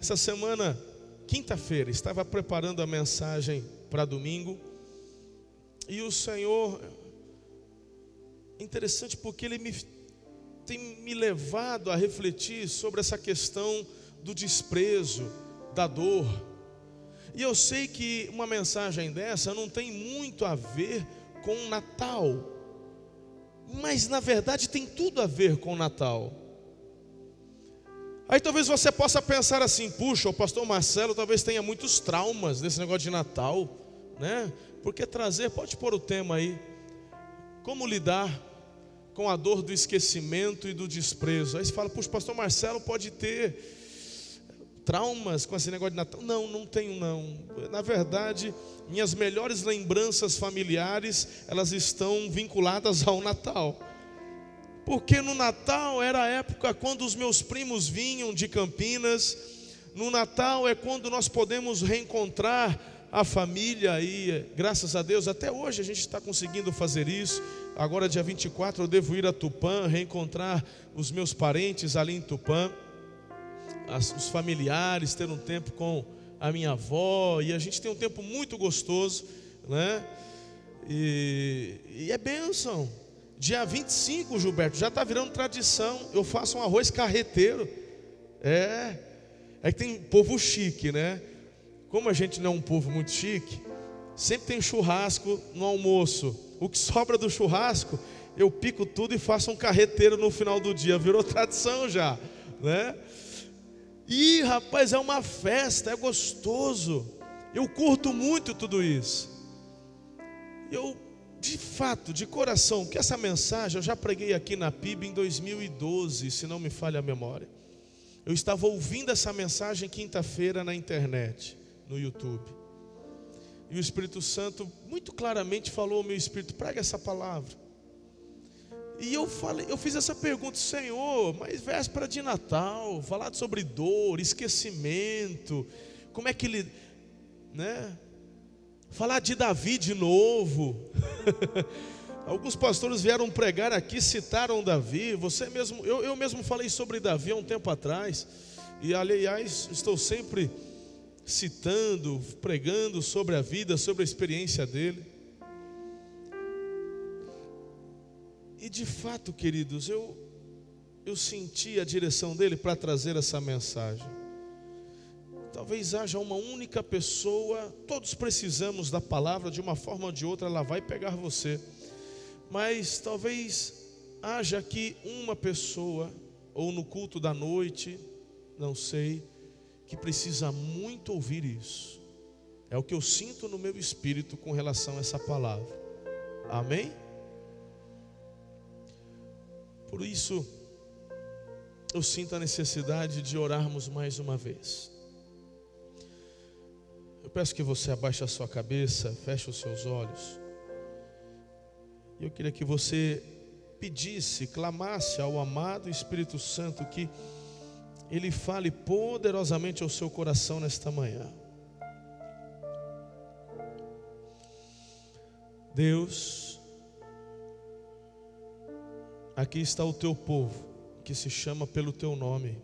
Essa semana, quinta-feira, estava preparando a mensagem para domingo. E o Senhor, interessante porque Ele tem me levado a refletir sobre essa questão do desprezo, da dor. E eu sei que uma mensagem dessa não tem muito a ver com o Natal, mas na verdade tem tudo a ver com o Natal. Aí talvez você possa pensar assim: puxa, o pastor Marcelo talvez tenha muitos traumas nesse negócio de Natal, né? Porque trazer, pode pôr o tema aí, como lidar com a dor do esquecimento e do desprezo. Aí você fala: puxa, o pastor Marcelo pode ter traumas com esse negócio de Natal. Não, não tenho não. Na verdade, minhas melhores lembranças familiares, elas estão vinculadas ao Natal. Porque no Natal era a época quando os meus primos vinham de Campinas. No Natal é quando nós podemos reencontrar a família. E graças a Deus, até hoje a gente está conseguindo fazer isso. Agora dia 24 eu devo ir a Tupã, reencontrar os meus parentes ali em Tupã, os familiares, ter um tempo com a minha avó. E a gente tem um tempo muito gostoso, né? E é bênção. Dia 25, Gilberto, já está virando tradição. Eu faço um arroz carreteiro. É que tem povo chique, né? Como a gente não é um povo muito chique, sempre tem churrasco no almoço. O que sobra do churrasco, eu pico tudo e faço um carreteiro no final do dia. Virou tradição já, né? E rapaz, é uma festa, é gostoso. Eu curto muito tudo isso. Eu, de fato, de coração, que essa mensagem eu já preguei aqui na PIB em 2012, se não me falha a memória. Eu estava ouvindo essa mensagem quinta-feira na internet, no YouTube. E o Espírito Santo muito claramente falou ao meu espírito: prega essa palavra. E eu fiz essa pergunta: Senhor, mas véspera de Natal, falar sobre dor, esquecimento, como é que ele, né? Falar de Davi de novo. Alguns pastores vieram pregar aqui, citaram Davi. Você mesmo, eu mesmo falei sobre Davi há um tempo atrás. E aliás, estou sempre citando, pregando sobre a vida, sobre a experiência dele. E de fato, queridos, eu senti a direção dele para trazer essa mensagem. Talvez haja uma única pessoa, todos precisamos da palavra, de uma forma ou de outra ela vai pegar você. Mas talvez haja aqui uma pessoa, ou no culto da noite, não sei, que precisa muito ouvir isso. É o que eu sinto no meu espírito com relação a essa palavra. Amém? Por isso, eu sinto a necessidade de orarmos mais uma vez. Eu peço que você abaixe a sua cabeça, feche os seus olhos. Eu queria que você pedisse, clamasse ao amado Espírito Santo que Ele fale poderosamente ao seu coração nesta manhã. Deus, aqui está o teu povo, que se chama pelo teu nome.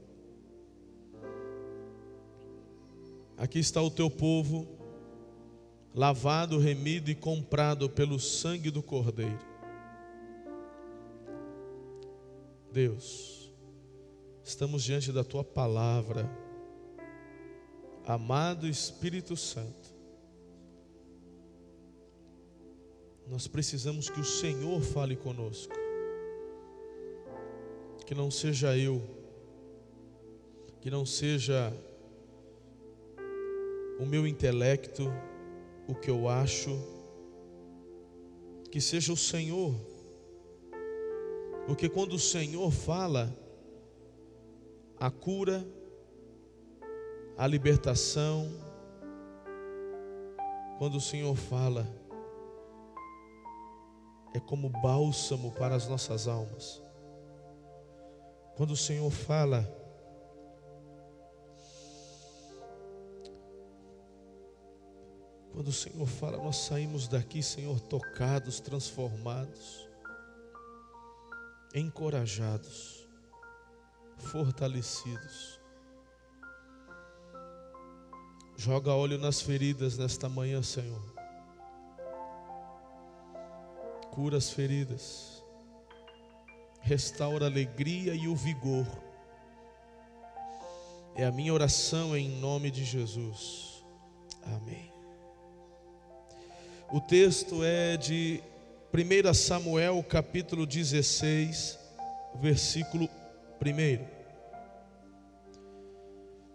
Aqui está o teu povo, lavado, remido e comprado pelo sangue do Cordeiro. Deus, estamos diante da tua palavra. Amado Espírito Santo, nós precisamos que o Senhor fale conosco. Que não seja eu, que não seja o meu intelecto, o que eu acho, que seja o Senhor. Porque quando o Senhor fala, a cura, a libertação, quando o Senhor fala, é como bálsamo para as nossas almas. Quando o Senhor fala, nós saímos daqui, Senhor, tocados, transformados, encorajados, fortalecidos. Joga óleo nas feridas nesta manhã, Senhor. Cura as feridas. Restaura a alegria e o vigor. É a minha oração em nome de Jesus. Amém. O texto é de 1 Samuel, capítulo 16, versículo 1.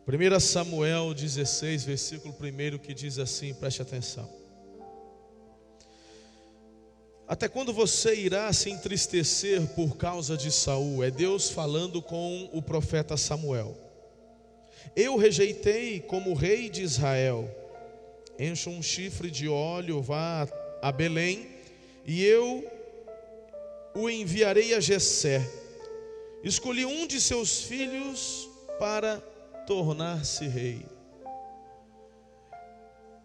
1 Samuel 16, versículo 1, que diz assim, preste atenção. Até quando você irá se entristecer por causa de Saul? É Deus falando com o profeta Samuel. Eu rejeitei como rei de Israel. Encha um chifre de óleo, vá a Belém, e eu o enviarei a Jessé. Escolhi um de seus filhos para tornar-se rei.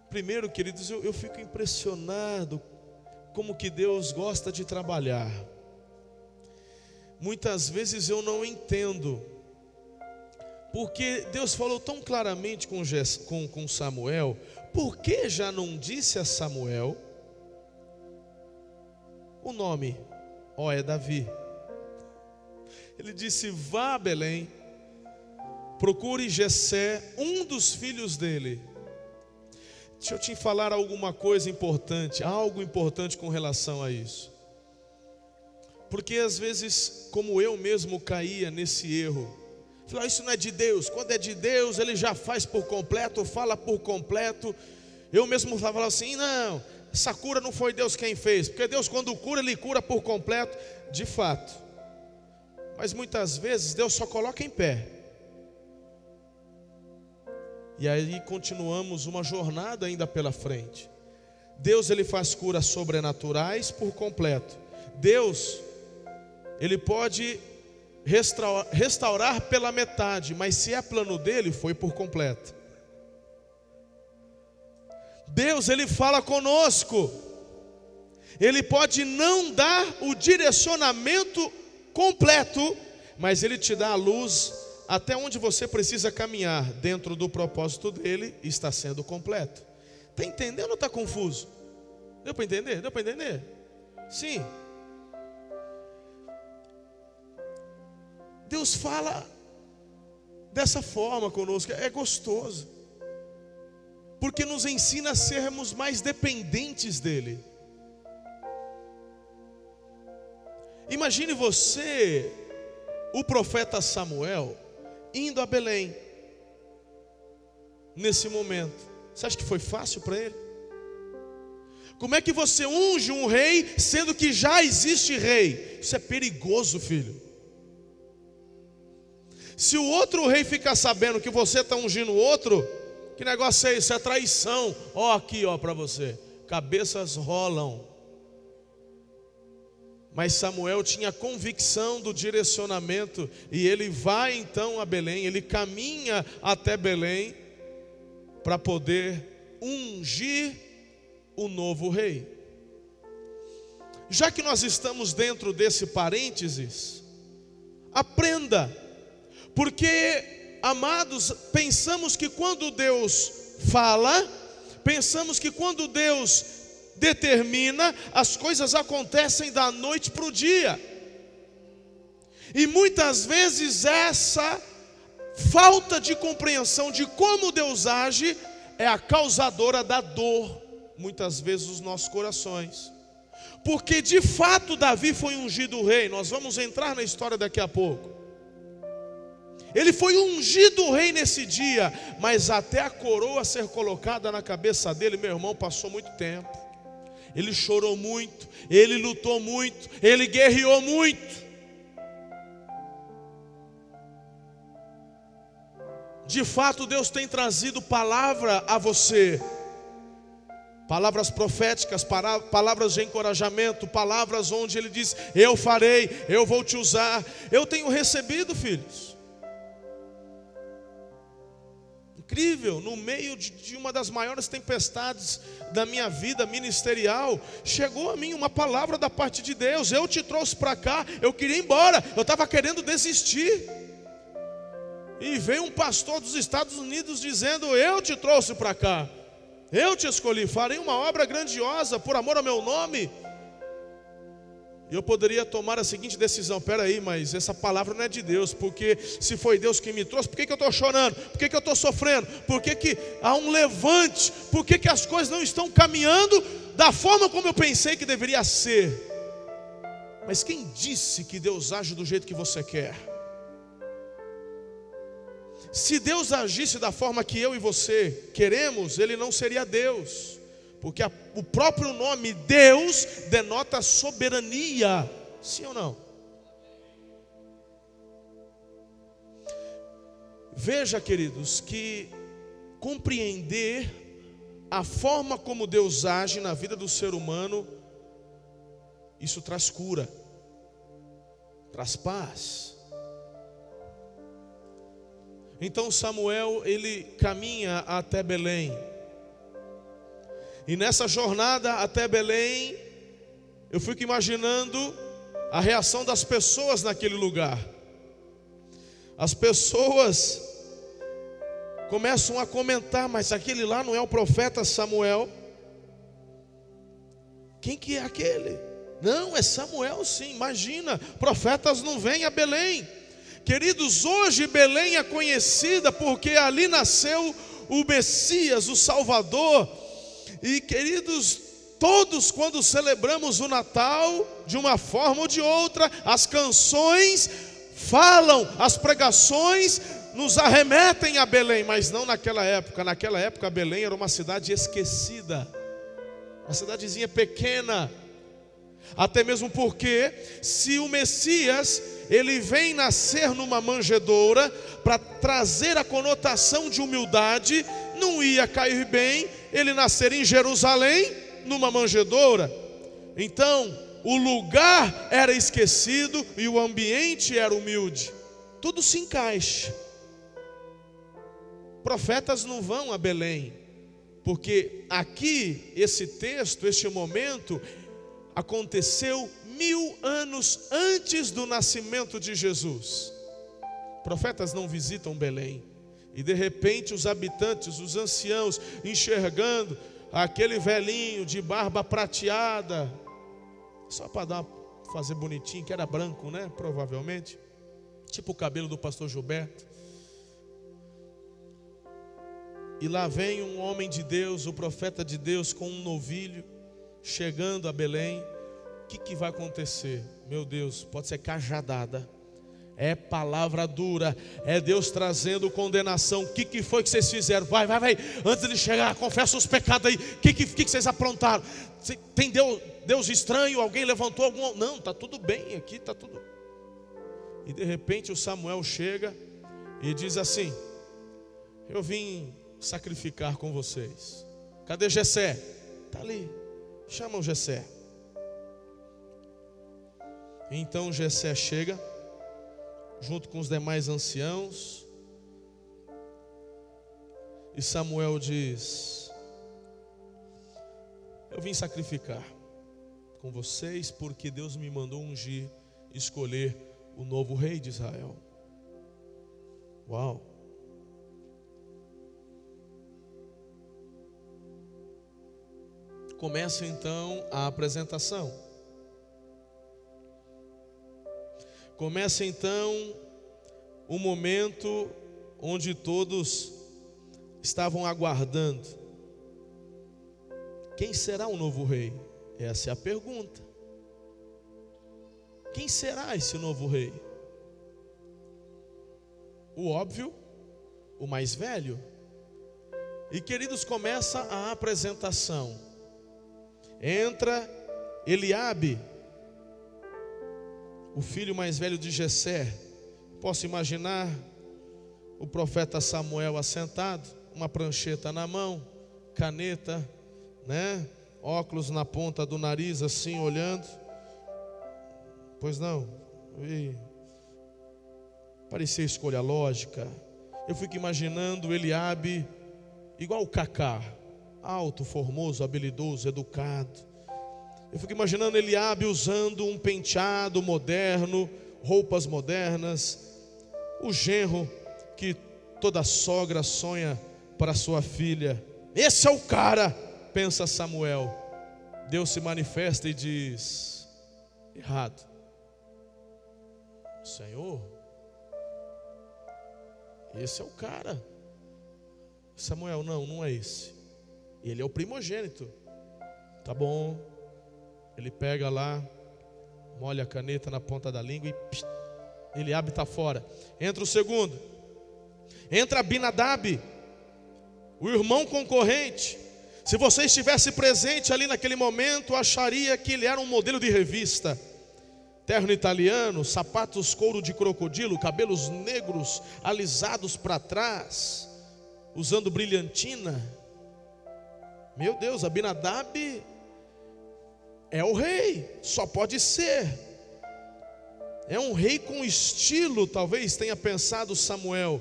Primeiro, queridos, eu fico impressionado como que Deus gosta de trabalhar. Muitas vezes eu não entendo, porque Deus falou tão claramente com Samuel. Por que já não disse a Samuel o nome? É Davi. Ele disse, vá a Belém, procure Jessé, um dos filhos dele. Deixa eu te falar alguma coisa importante, algo importante com relação a isso. Porque às vezes, como eu mesmo caía nesse erro, falar, isso não é de Deus. Quando é de Deus, Ele já faz por completo, fala por completo. Eu mesmo falava assim, não, essa cura não foi Deus quem fez, porque Deus quando cura, Ele cura por completo. De fato. Mas muitas vezes Deus só coloca em pé. E aí continuamos uma jornada ainda pela frente. Deus, Ele faz curas sobrenaturais por completo. Deus, Ele pode restaurar pela metade, mas se é plano dele, foi por completo. Deus, Ele fala conosco. Ele pode não dar o direcionamento completo, mas Ele te dá a luz até onde você precisa caminhar dentro do propósito dele, está sendo completo. Está entendendo ou está confuso? Deu para entender? Deu para entender? Sim. Deus fala dessa forma conosco, é gostoso, porque nos ensina a sermos mais dependentes dele. Imagine você, o profeta Samuel, indo a Belém, nesse momento. Você acha que foi fácil para ele? Como é que você unge um rei, sendo que já existe rei? Isso é perigoso, filho. Se o outro rei ficar sabendo que você está ungindo o outro, que negócio é isso? É traição. Aqui para você, cabeças rolam. Mas Samuel tinha convicção do direcionamento, e ele vai então a Belém, ele caminha até Belém, para poder ungir o novo rei. Já que nós estamos dentro desse parênteses, aprenda, porque, amados, pensamos que quando Deus fala, pensamos que quando Deus determina, as coisas acontecem da noite para o dia. E muitas vezes essa falta de compreensão de como Deus age é a causadora da dor, muitas vezes, nos nossos corações. Porque de fato Davi foi ungido rei. Nós vamos entrar na história daqui a pouco. Ele foi ungido rei nesse dia, mas até a coroa ser colocada na cabeça dele, meu irmão, passou muito tempo. Ele chorou muito, ele lutou muito, ele guerreou muito. De fato, Deus tem trazido palavra a você, palavras proféticas, palavras de encorajamento, palavras onde Ele diz, eu farei, eu vou te usar. Eu tenho recebido, filhos. Incrível, no meio de uma das maiores tempestades da minha vida ministerial, chegou a mim uma palavra da parte de Deus. Eu te trouxe para cá, eu queria ir embora, eu estava querendo desistir. E veio um pastor dos Estados Unidos dizendo: eu te trouxe para cá, eu te escolhi, farei uma obra grandiosa por amor ao meu nome. E eu poderia tomar a seguinte decisão: peraí, mas essa palavra não é de Deus, porque se foi Deus que me trouxe, por que eu estou chorando? Por que eu estou sofrendo? Por que há um levante? Por que as coisas não estão caminhando da forma como eu pensei que deveria ser? Mas quem disse que Deus age do jeito que você quer? Se Deus agisse da forma que eu e você queremos, Ele não seria Deus, porque o próprio nome Deus denota soberania, sim ou não? Veja, queridos, que compreender a forma como Deus age na vida do ser humano, isso traz cura, traz paz. Então Samuel, ele caminha até Belém. E nessa jornada até Belém, eu fico imaginando a reação das pessoas naquele lugar. As pessoas começam a comentar: mas aquele lá não é o profeta Samuel? Quem que é aquele? Não, é Samuel sim, imagina, profetas não vêm a Belém. Queridos, hoje Belém é conhecida porque ali nasceu o Messias, o Salvador. E queridos, todos quando celebramos o Natal, de uma forma ou de outra, as canções falam, as pregações nos arremetem a Belém, mas não naquela época. Naquela época Belém era uma cidade esquecida, uma cidadezinha pequena. Até mesmo porque, se o Messias, ele vem nascer numa manjedoura, para trazer a conotação de humildade, não ia cair bem ele nascer em Jerusalém, numa manjedoura. Então, o lugar era esquecido e o ambiente era humilde. Tudo se encaixa. Profetas não vão a Belém, porque aqui, esse texto, este momento, aconteceu 1000 anos antes do nascimento de Jesus. Profetas não visitam Belém. E de repente os habitantes, os anciãos, enxergando aquele velhinho de barba prateada, só para fazer bonitinho, que era branco, né? Provavelmente, tipo o cabelo do pastor Gilberto. E lá vem um homem de Deus, o profeta de Deus, com um novilho, chegando a Belém. O que vai acontecer? Meu Deus, pode ser cajadada, é palavra dura, é Deus trazendo condenação. O que foi que vocês fizeram? Vai, antes de ele chegar, confessa os pecados aí. O que vocês aprontaram? Tem Deus estranho? Alguém levantou algum? Não, está tudo bem aqui, está tudo. E de repente o Samuel chega e diz assim: eu vim sacrificar com vocês. Cadê Jessé? Está ali, chamam Jessé. Então Jessé chega, junto com os demais anciãos, e Samuel diz: eu vim sacrificar com vocês, porque Deus me mandou ungir, escolher o novo rei de Israel. Uau! Começa então a apresentação. Começa então o momento onde todos estavam aguardando. Quem será o novo rei? Essa é a pergunta. Quem será esse novo rei? O óbvio, o mais velho. E queridos, começa a apresentação. Entra Eliabe, o filho mais velho de Jessé. Posso imaginar o profeta Samuel assentado, uma prancheta na mão, caneta, né? Óculos na ponta do nariz, assim, olhando. Pois não? Parecia escolha lógica. Eu fico imaginando Eliabe igual o Kaká, alto, formoso, habilidoso, educado. Eu fico imaginando Eliabe usando um penteado moderno, roupas modernas. O genro que toda sogra sonha para sua filha. Esse é o cara, pensa Samuel. Deus se manifesta e diz: errado. Senhor, esse é o cara. Samuel, não é esse. Ele é o primogênito. Tá bom. Ele pega lá, molha a caneta na ponta da língua e ele abre e está fora. Entra o segundo. Entra Abinadab, o irmão concorrente. Se você estivesse presente ali naquele momento, acharia que ele era um modelo de revista. Terno italiano, sapatos couro de crocodilo, cabelos negros alisados para trás, usando brilhantina. Meu Deus, Abinadab é o rei, só pode ser. É um rei com estilo, talvez tenha pensado Samuel.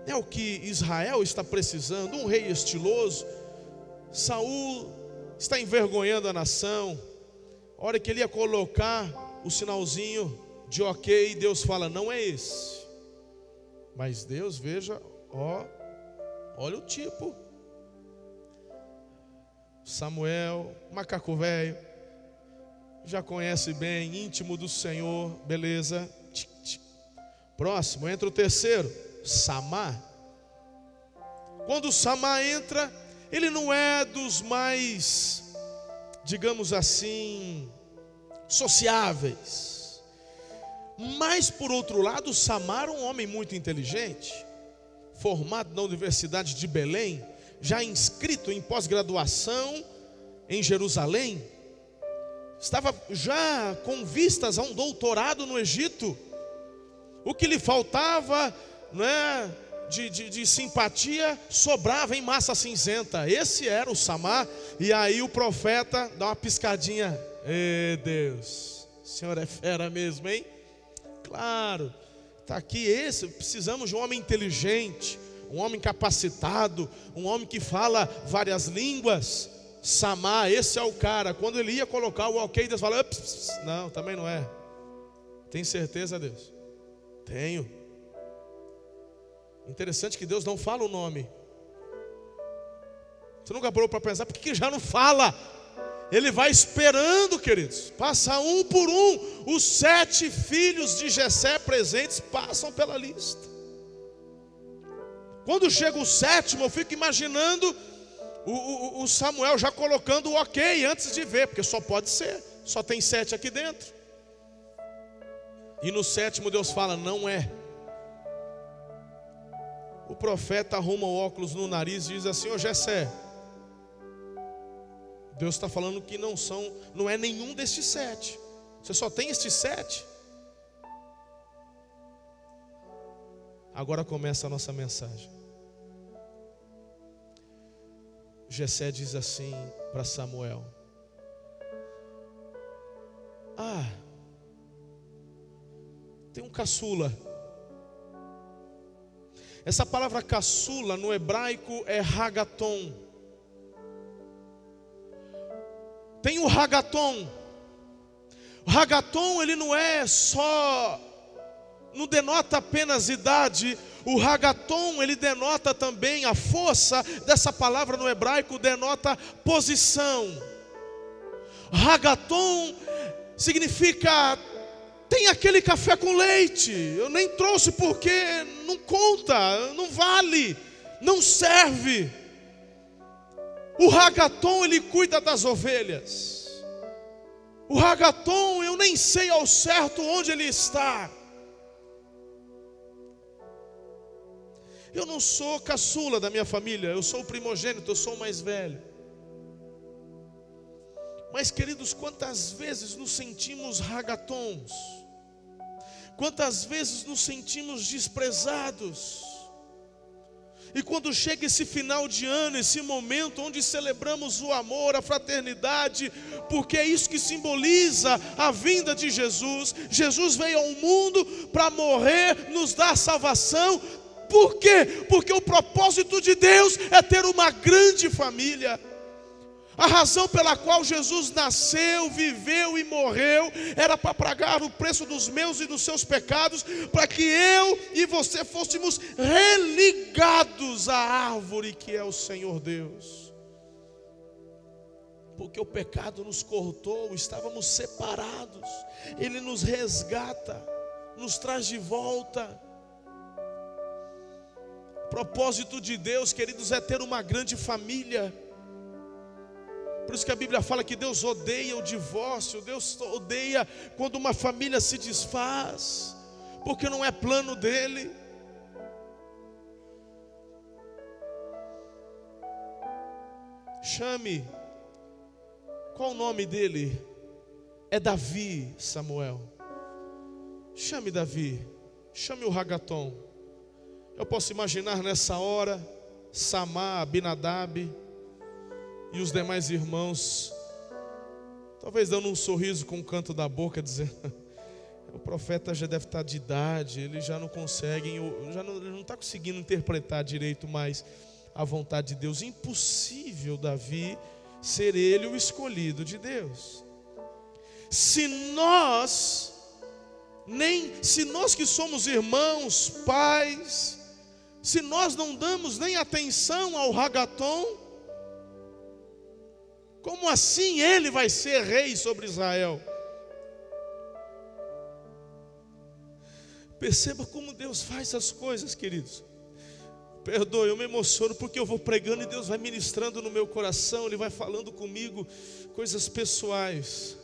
É o que Israel está precisando, um rei estiloso. Saul está envergonhando a nação. A hora que ele ia colocar o sinalzinho de ok, Deus fala: não é esse. Mas Deus, veja, olha o tipo. Samuel, macaco velho, já conhece bem, íntimo do Senhor, beleza. Próximo, entra o terceiro, Samá. Quando Samá entra, ele não é dos mais, digamos assim, sociáveis. Mas por outro lado, Samá era um homem muito inteligente, formado na Universidade de Belém, já inscrito em pós-graduação em Jerusalém, estava já com vistas a um doutorado no Egito. O que lhe faltava, né, de simpatia, sobrava em massa cinzenta. Esse era o Samá. E aí o profeta dá uma piscadinha: Deus, o Senhor é fera mesmo, hein? Claro, está aqui esse. Precisamos de um homem inteligente, um homem capacitado, um homem que fala várias línguas. Samá, esse é o cara. Quando ele ia colocar o ok, Deus fala: não, também não é. Tem certeza, Deus? Tenho. Interessante que Deus não fala o nome. Você nunca parou para pensar por que já não fala? Ele vai esperando, queridos. Passa um por um. Os 7 filhos de Jessé presentes passam pela lista. Quando chega o 7º, eu fico imaginando o Samuel já colocando o ok antes de ver, porque só pode ser, só tem 7 aqui dentro. E no 7º Deus fala: não é. O profeta arruma o óculos no nariz e diz assim: ô Jessé, Deus está falando que não é nenhum destes 7. Você só tem estes 7. Agora começa a nossa mensagem. Jessé diz assim para Samuel: tem um caçula. Essa palavra caçula no hebraico é Hagaton. Tem o Hagaton. O Hagaton, ele não é só, não denota apenas idade. O Hagaton, ele denota também a força dessa palavra no hebraico, denota posição. Hagaton significa: tem aquele café com leite, eu nem trouxe porque não conta, não vale, não serve. O Hagaton, ele cuida das ovelhas. O Hagaton, eu nem sei ao certo onde ele está. Eu não sou caçula da minha família, eu sou o primogênito, eu sou o mais velho. Mas, queridos, quantas vezes nos sentimos Hagatons? Quantas vezes nos sentimos desprezados? E quando chega esse final de ano, esse momento onde celebramos o amor, a fraternidade, porque é isso que simboliza a vinda de Jesus. Jesus veio ao mundo para morrer, nos dar salvação. Por quê? Porque o propósito de Deus é ter uma grande família. A razão pela qual Jesus nasceu, viveu e morreu era para pagar o preço dos meus e dos seus pecados, para que eu e você fôssemos religados à árvore que é o Senhor Deus. Porque o pecado nos cortou, estávamos separados. Ele nos resgata, nos traz de volta. O propósito de Deus, queridos, é ter uma grande família. Por isso que a Bíblia fala que Deus odeia o divórcio, Deus odeia quando uma família se desfaz, porque não é plano dele. Chame, qual o nome dele? É Davi, Samuel. Chame Davi, chame o Ragaton. Eu posso imaginar nessa hora, Samá, Abinadab e os demais irmãos, talvez dando um sorriso com o canto da boca, dizendo: o profeta já deve estar de idade, ele já não consegue, ele não está conseguindo interpretar direito mais a vontade de Deus. Impossível Davi ser ele o escolhido de Deus. Se nós que somos irmãos, pais, se nós não damos nem atenção ao Ragaton, como assim ele vai ser rei sobre Israel? Perceba como Deus faz as coisas, queridos. Perdoe, eu me emociono porque eu vou pregando e Deus vai ministrando no meu coração. Ele vai falando comigo coisas pessoais.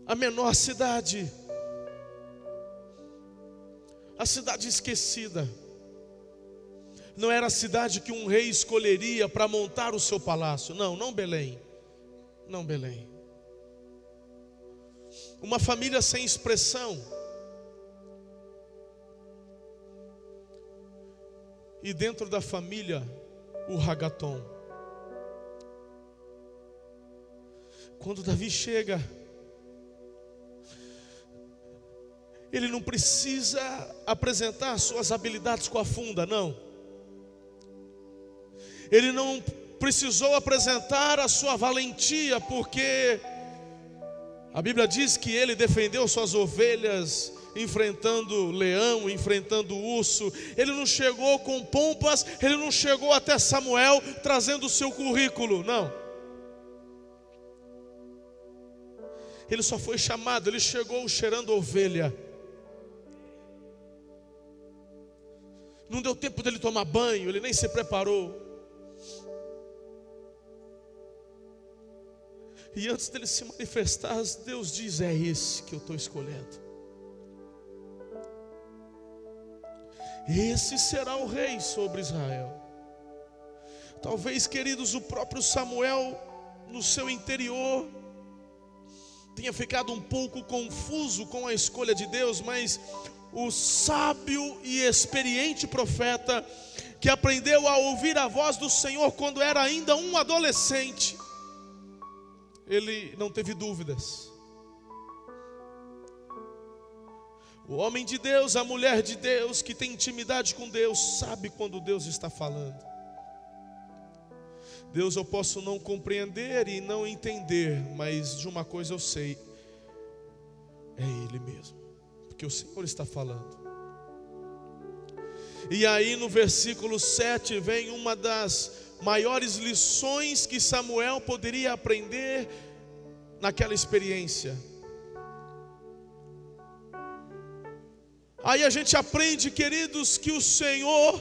A menor cidade, a cidade esquecida, não era a cidade que um rei escolheria para montar o seu palácio. Não Belém. Não Belém. Uma família sem expressão. E dentro da família, o Ragaton. Quando Davi chega, ele não precisa apresentar suas habilidades com a funda, não. Ele não precisou apresentar a sua valentia, porque a Bíblia diz que ele defendeu suas ovelhas, enfrentando leão, enfrentando urso. Ele não chegou com pompas, ele não chegou até Samuel trazendo o seu currículo, não. Ele só foi chamado, ele chegou cheirando ovelha. Não deu tempo dele tomar banho, ele nem se preparou. E antes dele se manifestar, Deus diz: é esse que eu estou escolhendo. Esse será o rei sobre Israel. Talvez, queridos, o próprio Samuel, no seu interior, tenha ficado um pouco confuso com a escolha de Deus, mas o sábio e experiente profeta, que aprendeu a ouvir a voz do Senhor quando era ainda um adolescente, ele não teve dúvidas. O homem de Deus, a mulher de Deus, que tem intimidade com Deus, sabe quando Deus está falando. Deus eu posso não compreender e não entender, mas de uma coisa eu sei: é Ele mesmo, porque o Senhor está falando. E aí no versículo 7 vem uma das maiores lições que Samuel poderia aprender naquela experiência. Aí a gente aprende, queridos, que o Senhor,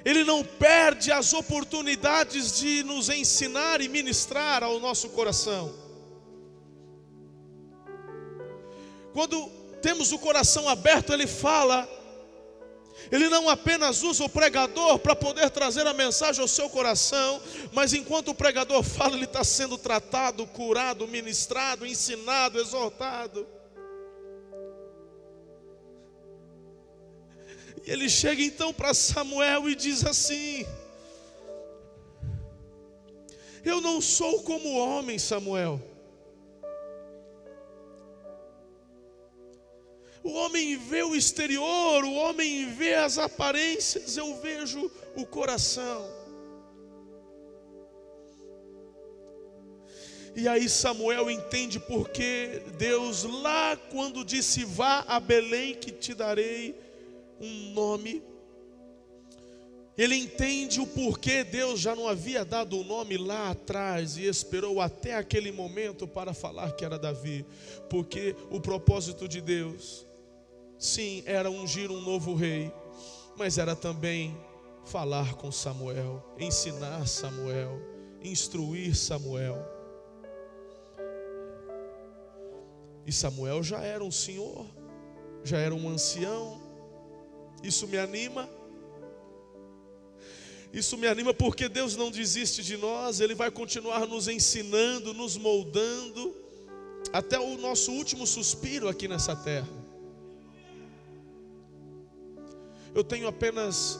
Ele não perde as oportunidades de nos ensinar e ministrar ao nosso coração. Quando temos o coração aberto, Ele fala. Ele não apenas usa o pregador para poder trazer a mensagem ao seu coração, mas enquanto o pregador fala, ele está sendo tratado, curado, ministrado, ensinado, exortado. E ele chega então para Samuel e diz assim: eu não sou como homem, Samuel. O homem vê o exterior, o homem vê as aparências, eu vejo o coração. E aí Samuel entende porque Deus lá quando disse: vá a Belém que te darei um nome. Ele entende o porquê Deus já não havia dado o nome lá atrás e esperou até aquele momento para falar que era Davi. Porque o propósito de Deus, sim, era ungir um novo rei, mas era também falar com Samuel, ensinar Samuel, instruir Samuel. E Samuel já era um senhor, já era um ancião. Isso me anima. Isso me anima porque Deus não desiste de nós. Ele vai continuar nos ensinando, nos moldando, até o nosso último suspiro aqui nessa terra. Eu tenho apenas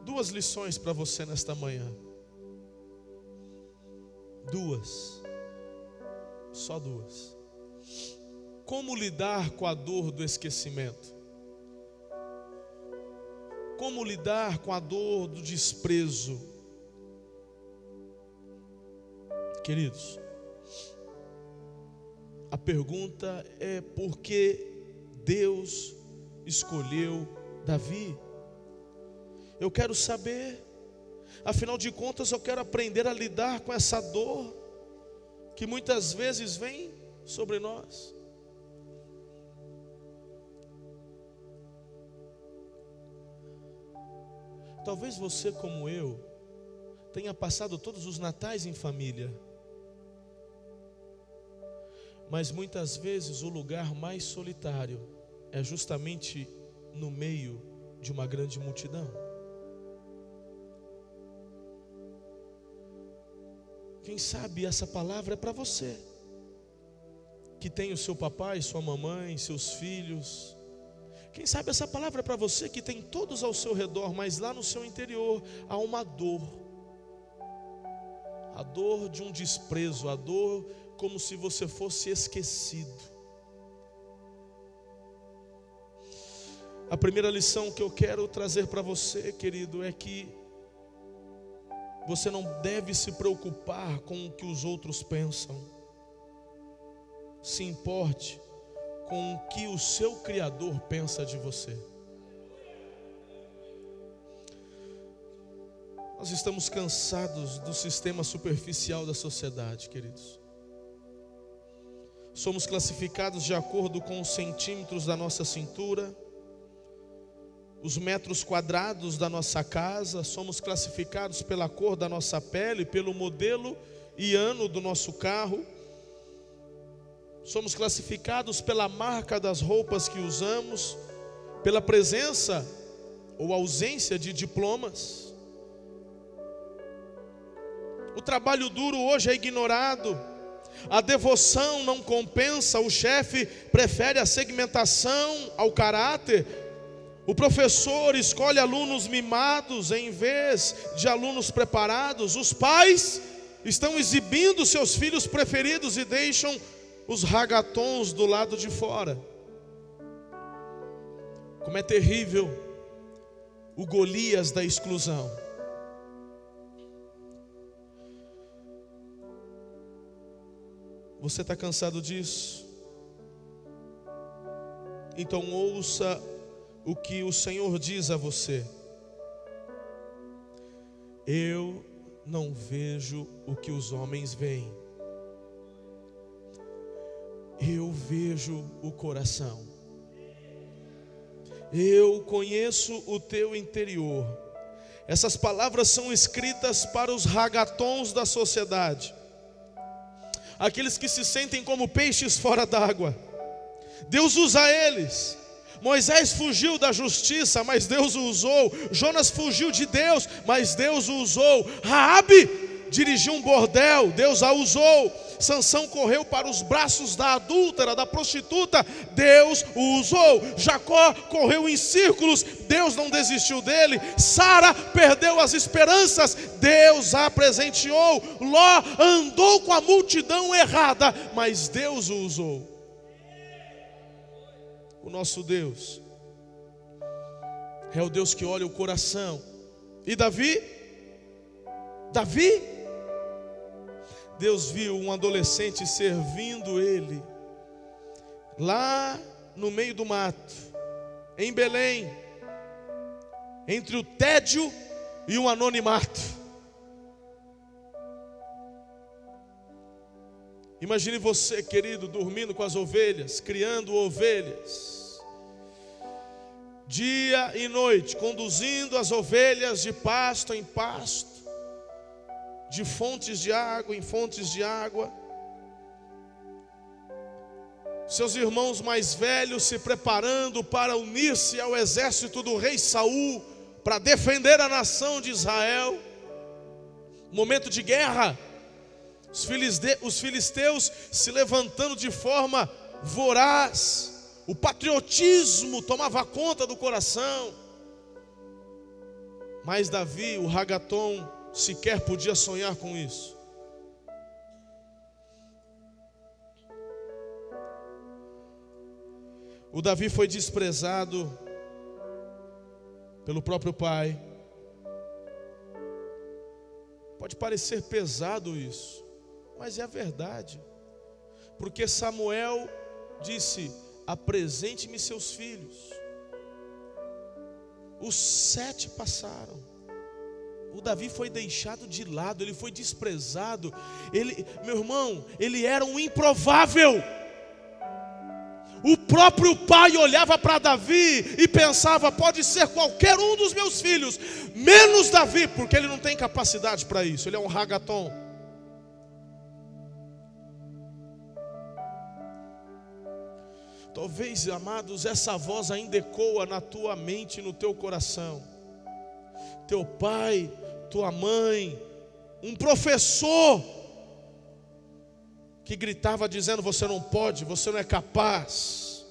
2 lições para você nesta manhã. 2. Só 2. Como lidar com a dor do esquecimento? Como lidar com a dor do desprezo? Queridos, a pergunta é: por que Deus escolheu Davi? Eu quero saber. Afinal de contas, eu quero aprender a lidar com essa dor que muitas vezes vem sobre nós. Talvez você, como eu, tenha passado todos os natais em família. Mas muitas vezes o lugar mais solitário é justamente no meio de uma grande multidão. Quem sabe essa palavra é para você, que tem o seu papai, sua mamãe, seus filhos. Quem sabe essa palavra é para você que tem todos ao seu redor, mas lá no seu interior há uma dor. A dor de um desprezo, a dor como se você fosse esquecido. A primeira lição que eu quero trazer para você, querido, é que você não deve se preocupar com o que os outros pensam. Se importe com o que o seu Criador pensa de você. Nós estamos cansados do sistema superficial da sociedade, queridos. Somos classificados de acordo com os centímetros da nossa cintura, os metros quadrados da nossa casa. Somos classificados pela cor da nossa pele, pelo modelo e ano do nosso carro. Somos classificados pela marca das roupas que usamos, pela presença ou ausência de diplomas. O trabalho duro hoje é ignorado. A devoção não compensa. O chefe prefere a segmentação ao caráter. O professor escolhe alunos mimados em vez de alunos preparados. Os pais estão exibindo seus filhos preferidos e deixam os ragatons do lado de fora. Como é terrível o Golias da exclusão. Você está cansado disso? Então ouça o que o Senhor diz a você. Eu não vejo o que os homens veem. Eu vejo o coração. Eu conheço o teu interior. Essas palavras são escritas para os ragatons da sociedade, aqueles que se sentem como peixes fora d'água. Deus usa eles. Moisés fugiu da justiça, mas Deus o usou. Jonas fugiu de Deus, mas Deus o usou. Raabe dirigiu um bordel, Deus a usou. Sansão correu para os braços da adúltera, da prostituta, Deus o usou. Jacó correu em círculos, Deus não desistiu dele. Sara perdeu as esperanças, Deus a presenteou. Ló andou com a multidão errada, mas Deus o usou. O nosso Deus é o Deus que olha o coração. E Davi, Deus viu um adolescente servindo ele, lá no meio do mato, em Belém, entre o tédio e o anonimato. Imagine você, querido, dormindo com as ovelhas, criando ovelhas, dia e noite, conduzindo as ovelhas de pasto em pasto, de fontes de água em fontes de água. Seus irmãos mais velhos se preparando para unir-se ao exército do rei Saul, para defender a nação de Israel. Momento de guerra, os filisteus se levantando de forma voraz, o patriotismo tomava conta do coração. Mas Davi, o ragaton, sequer podia sonhar com isso. O Davi foi desprezado pelo próprio pai. Pode parecer pesado isso, mas é a verdade. Porque Samuel disse: apresente-me seus filhos. Os 7 passaram. O Davi foi deixado de lado, ele foi desprezado. Meu irmão, ele era um improvável. O próprio pai olhava para Davi e pensava: pode ser qualquer um dos meus filhos, menos Davi, porque ele não tem capacidade para isso, ele é um ragaton. Talvez, amados, essa voz ainda ecoa na tua mente e no teu coração. Teu pai, tua mãe, um professor que gritava dizendo: você não pode, você não é capaz,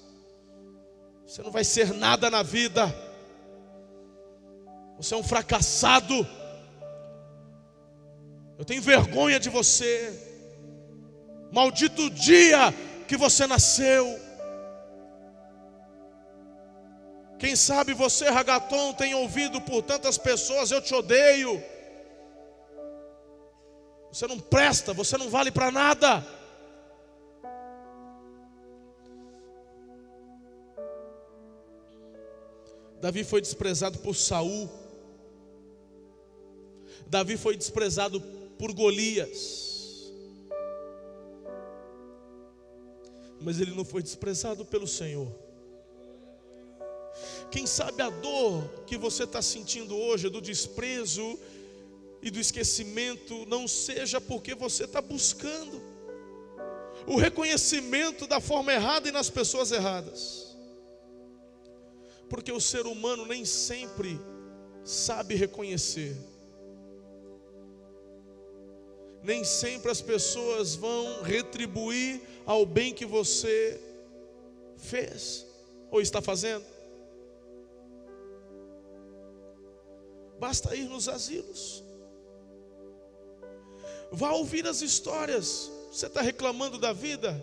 você não vai ser nada na vida, você é um fracassado, eu tenho vergonha de você, maldito o dia que você nasceu. Quem sabe você, ragaton, tem ouvido por tantas pessoas: eu te odeio, você não presta, você não vale para nada. Davi foi desprezado por Saul. Davi foi desprezado por Golias. Mas ele não foi desprezado pelo Senhor. Quem sabe a dor que você está sentindo hoje, do desprezo e do esquecimento, não seja porque você está buscando o reconhecimento da forma errada e nas pessoas erradas. Porque o ser humano nem sempre sabe reconhecer. Nem sempre as pessoas vão retribuir ao bem que você fez ou está fazendo. Basta ir nos asilos. Vá ouvir as histórias. Você está reclamando da vida?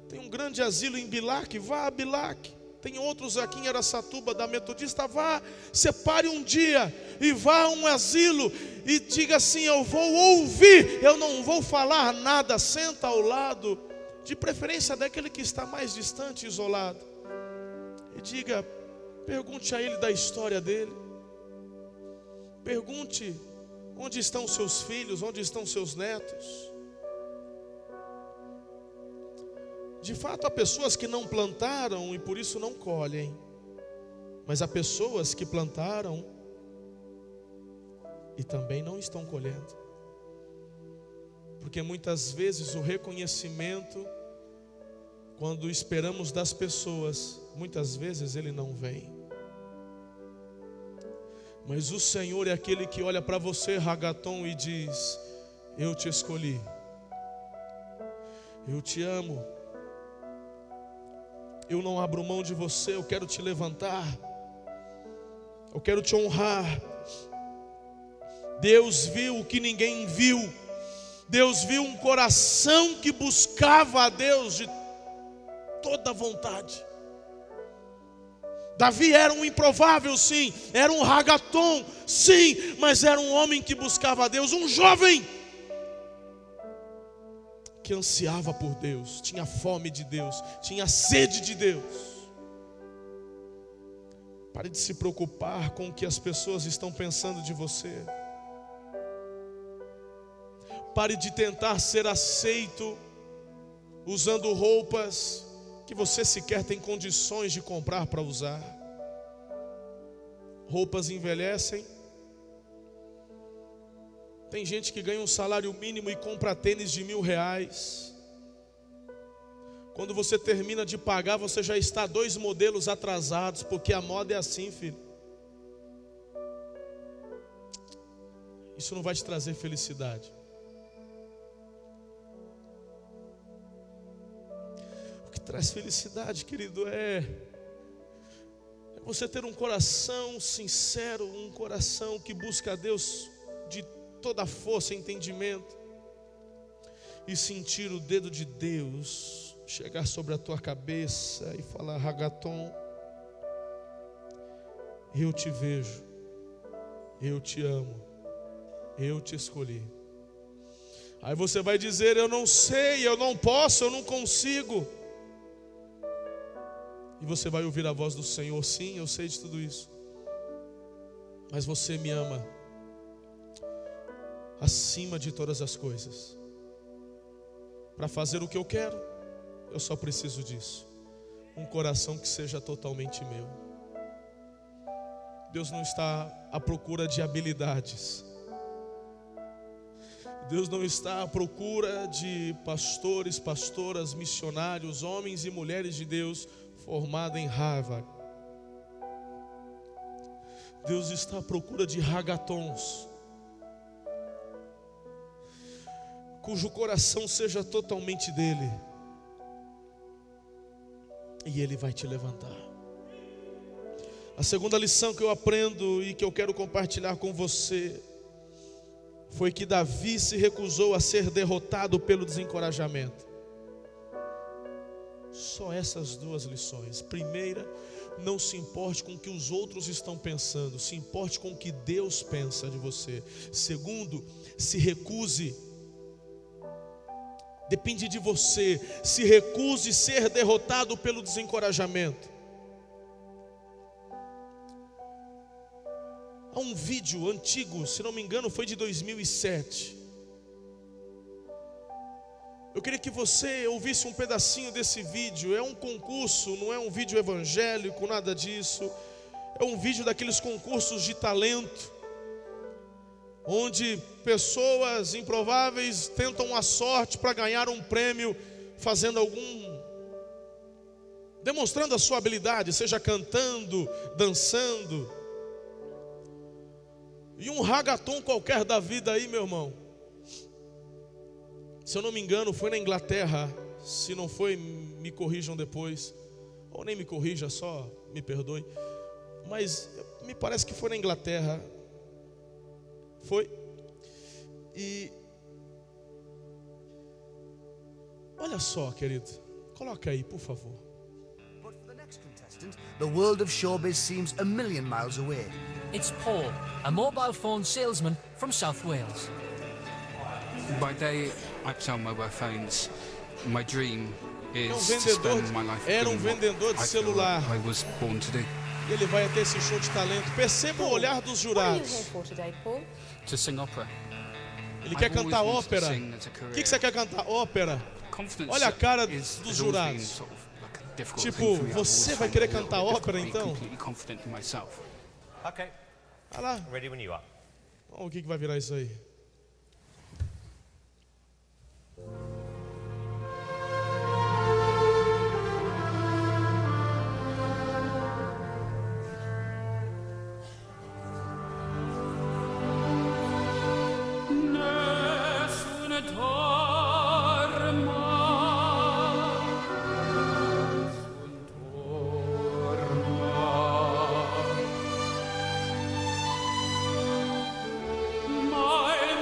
Tem um grande asilo em Bilac, vá a Bilac. Tem outros aqui em Araçatuba da Metodista. Vá, separe um dia e vá a um asilo e diga assim: eu vou ouvir, eu não vou falar nada. Senta ao lado, de preferência daquele que está mais distante, isolado, e diga, pergunte a ele da história dele. Pergunte onde estão seus filhos, onde estão seus netos. De fato, há pessoas que não plantaram e por isso não colhem. Mas há pessoas que plantaram e também não estão colhendo. Porque muitas vezes o reconhecimento, quando esperamos das pessoas, muitas vezes ele não vem. Mas o Senhor é aquele que olha para você, ragaton, e diz: eu te escolhi, eu te amo, eu não abro mão de você, eu quero te levantar, eu quero te honrar. Deus viu o que ninguém viu. Deus viu um coração que buscava a Deus de toda vontade. Davi era um improvável, sim, era um ragaton, sim, mas era um homem que buscava a Deus, um jovem que ansiava por Deus, tinha fome de Deus, tinha sede de Deus. Pare de se preocupar com o que as pessoas estão pensando de você. Pare de tentar ser aceito usando roupas que você sequer tem condições de comprar para usar. Roupas envelhecem. Tem gente que ganha um salário mínimo e compra tênis de R$1.000. Quando você termina de pagar, você já está 2 modelos atrasados, porque a moda é assim, filho. Isso não vai te trazer felicidade. O que traz felicidade, querido, é você ter um coração sincero, um coração que busca a Deus de toda a força e entendimento, e sentir o dedo de Deus chegar sobre a tua cabeça e falar: ragaton, eu te vejo, eu te amo, eu te escolhi. Aí você vai dizer: eu não sei, eu não posso, eu não consigo. E você vai ouvir a voz do Senhor: sim, eu sei de tudo isso, mas você me ama acima de todas as coisas. Para fazer o que eu quero, eu só preciso disso: um coração que seja totalmente meu. Deus não está à procura de habilidades. Deus não está à procura de pastores, pastoras, missionários, homens e mulheres de Deus formados em Harvard. Deus está à procura de ragatons, cujo coração seja totalmente dele, e ele vai te levantar. A segunda lição que eu aprendo e que eu quero compartilhar com você foi que Davi se recusou a ser derrotado pelo desencorajamento. Só essas 2 lições. Primeira, não se importe com o que os outros estão pensando, se importe com o que Deus pensa de você. Segundo, se recuse. Depende de você. Se recuse ser derrotado pelo desencorajamento. Há um vídeo antigo, se não me engano foi de 2007. Eu queria que você ouvisse um pedacinho desse vídeo. É um concurso, não é um vídeo evangélico, nada disso. É um vídeo daqueles concursos de talento, onde pessoas improváveis tentam a sorte para ganhar um prêmio, demonstrando a sua habilidade, seja cantando, dançando. E um ragaton qualquer da vida aí, meu irmão, se eu não me engano foi na Inglaterra. Se não foi, me corrijam depois, ou nem me corrija, só me perdoe. Mas me parece que foi na Inglaterra. Foi. E olha só, querido, coloca aí, por favor. But for the next contestant, the world of showbiz seems a million miles away. It's Paul, a mobile phone salesman from South Wales. By day, I sell mobile phones. My dream is to vendedor, spend my life era doing vendedor de what I feel celular. I was born to do. E ele vai até esse show de talento. Perceba o olhar dos What are you jurados. here for today, Paul? To sing opera. Ele quer I've cantar always wanted to ópera. sing as a O career. que você quer cantar? Ópera. Confidence Olha a cara is- dos has always been jurados. sort of like a difficult Tipo, thing for me. I've você always vai found querer it a little cantar bit ópera, difficult to be então? completely confident in myself. Okay, Olha lá. ready when you are. Olha o que vai virar isso aí. Mein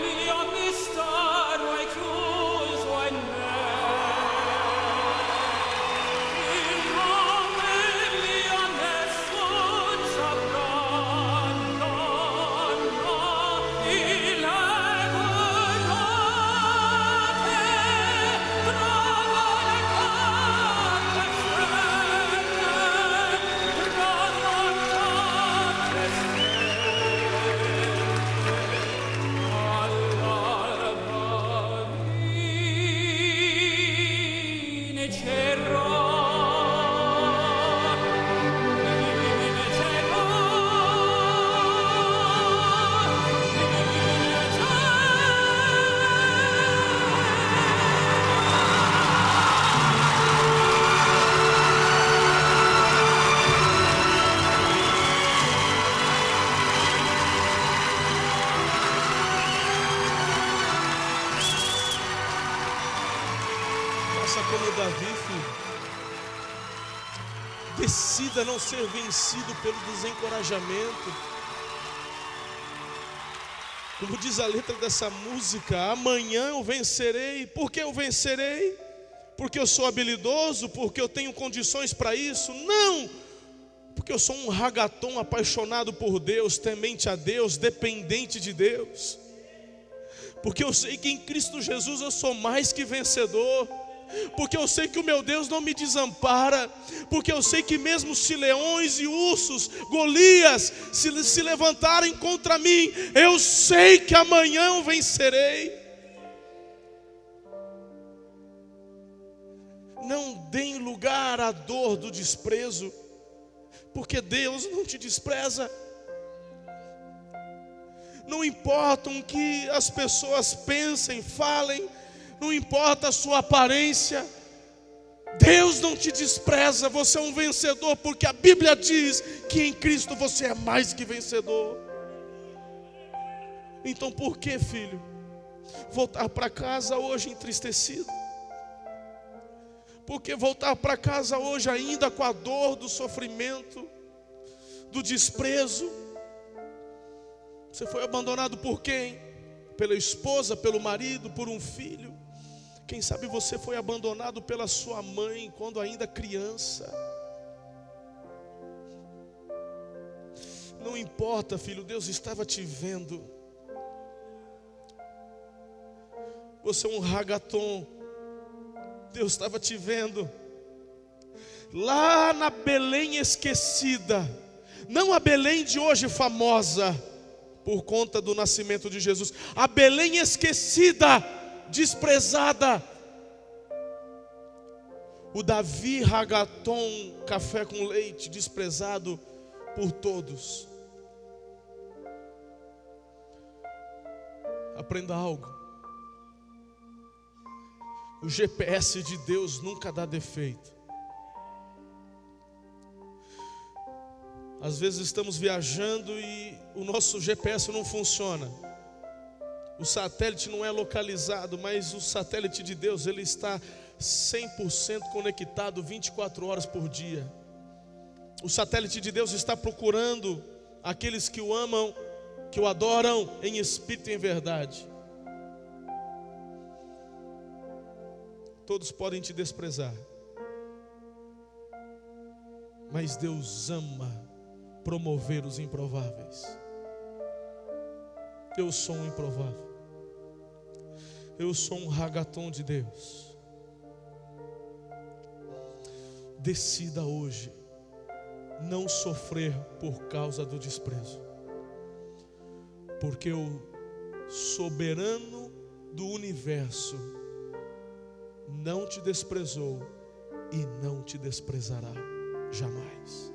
como Davi, filho. Decida não ser vencido pelo desencorajamento. Como diz a letra dessa música, amanhã eu vencerei. Por que eu vencerei? Porque eu sou habilidoso? Porque eu tenho condições para isso? Não! Porque eu sou um ragaton apaixonado por Deus, temente a Deus, dependente de Deus. Porque eu sei que em Cristo Jesus eu sou mais que vencedor. Porque eu sei que o meu Deus não me desampara. Porque eu sei que mesmo se leões e ursos, Golias, se levantarem contra mim, eu sei que amanhã eu vencerei. Não deem lugar à dor do desprezo, porque Deus não te despreza. Não importa o que as pessoas pensem, falem, não importa a sua aparência, Deus não te despreza. Você é um vencedor, porque a Bíblia diz que em Cristo você é mais que vencedor. Então por que, filho, voltar para casa hoje entristecido? Por que voltar para casa hoje ainda com a dor do sofrimento, do desprezo? Você foi abandonado por quem? Pela esposa, pelo marido, por um filho. Quem sabe você foi abandonado pela sua mãe quando ainda criança. Não importa, filho, Deus estava te vendo. Você é um ragaton. Deus estava te vendo. Lá na Belém esquecida. Não a Belém de hoje famosa por conta do nascimento de Jesus. A Belém esquecida, desprezada. O Davi ragaton, café com leite, desprezado por todos. Aprenda algo. O GPS de Deus nunca dá defeito. Às vezes estamos viajando e o nosso GPS não funciona. O satélite não é localizado, mas o satélite de Deus, ele está 100% conectado 24 horas por dia. O satélite de Deus está procurando aqueles que o amam, que o adoram em espírito e em verdade. Todos podem te desprezar, mas Deus ama promover os improváveis. Eu sou um improvável. Eu sou um ragaton de Deus. Decida hoje não sofrer por causa do desprezo, porque o soberano do universo não te desprezou e não te desprezará jamais.